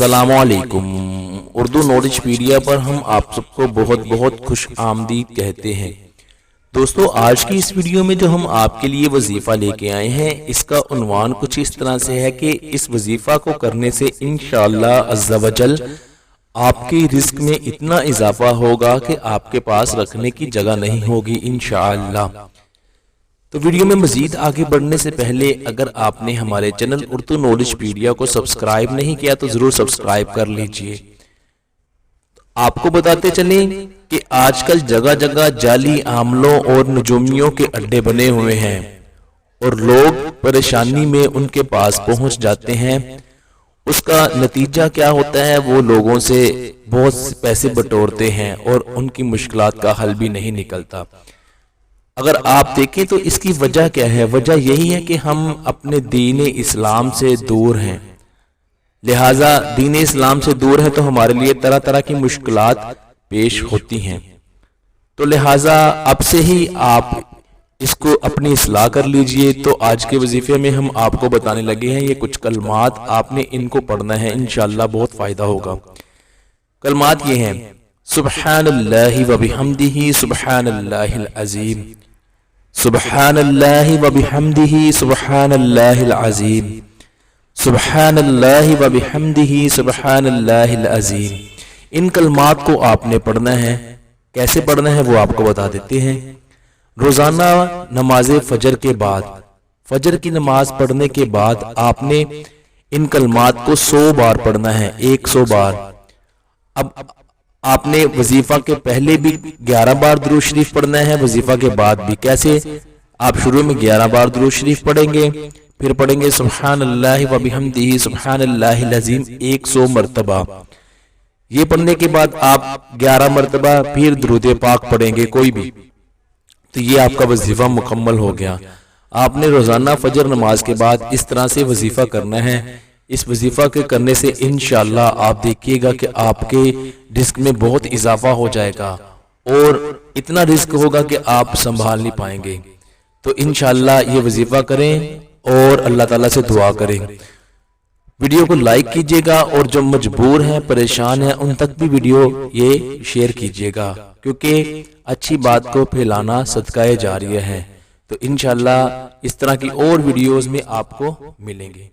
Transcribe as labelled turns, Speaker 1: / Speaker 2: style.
Speaker 1: अस्सलाम वालेकुम। उर्दू नॉलेजपीडिया पर हम आप सबको बहुत बहुत खुश आमदीद कहते हैं। दोस्तों, आज की इस वीडियो में जो हम आपके लिए वजीफा लेके आए हैं, इसका उन्वान कुछ इस तरह से है कि इस वजीफा को करने से इंशाअल्लाह अज़्ज़ा वजल आपके रिस्क में इतना इजाफा होगा कि आपके पास रखने की जगह नहीं होगी इंशाअल्लाह। तो वीडियो में मजीद आगे बढ़ने से पहले अगर आपने हमारे चैनल उर्दू नॉलेजपीडिया को सब्सक्राइब नहीं किया तो जरूर सब्सक्राइब कर लीजिए। आपको बताते चलें कि आजकल जगह जगह जाली आमलों और नजूमियों के अड्डे बने हुए हैं और लोग परेशानी में उनके पास पहुंच जाते हैं। उसका नतीजा क्या होता है, वो लोगों से बहुत पैसे बटोरते हैं और उनकी मुश्किलात का हल भी नहीं निकलता। अगर आप देखें तो इसकी वजह क्या है, वजह यही है कि हम अपने दीन इस्लाम से दूर हैं। लिहाजा दीन इस्लाम से दूर है तो हमारे लिए तरह तरह की मुश्किलात पेश होती हैं। तो लिहाजा अब से ही आप इसको अपनी इस्लाह कर लीजिए। तो आज के वजीफे में हम आपको बताने लगे हैं, ये कुछ कलमात आपने इनको पढ़ना है, इंशाअल्लाह बहुत फायदा होगा। कलमात ये हैं, सुब्हानल्लाहि व बिहम्दिही सुब्हानल्लाहिल अज़ीम, सुब्हानल्लाहि व बिहम्दिही सुब्हानल्लाहिल अज़ीम, सुब्हानल्लाहि व बिहम्दिही सुब्हानल्लाहिल अज़ीम। इन कलमात को आपने पढ़ना है। कैसे पढ़ना है वो आपको बता देते हैं। रोजाना नमाज फजर के बाद, फजर की नमाज पढ़ने के बाद आपने इन कलमात को 100 बार पढ़ना है, 100 बार। अब आपने वजीफा के पहले भी 11 बार दुरूद शरीफ पढ़ना है, वजीफा के बाद भी। कैसे? आप शुरू में 11 बार दुरूद शरीफ पढ़ेंगे, फिर पढ़ेंगे सुब्हानल्लाहि व बिहम्दिही सुब्हानल्लाहिल अज़ीम 100 मरतबा। ये पढ़ने के बाद आप 11 मरतबा फिर दुरूद पाक पढ़ेंगे कोई भी। तो ये आपका वजीफा मुकम्मल हो गया। आपने रोजाना फजर नमाज के बाद इस तरह से वजीफा करना है। इस वजीफा के करने से इंशाअल्लाह आप देखिएगा कि आपके रिस्क में बहुत इजाफा हो जाएगा और इतना रिस्क होगा कि आप संभाल नहीं पाएंगे। तो इंशाअल्लाह ये वजीफा करें और अल्लाह ताला से दुआ करें। वीडियो को लाइक कीजिएगा और जो मजबूर हैं, परेशान हैं, उन तक भी वीडियो ये शेयर कीजिएगा, क्योंकि अच्छी बात को फैलाना सदकाए जारिया है। तो इंशाअल्लाह इस तरह की और वीडियोस में आपको मिलेंगे।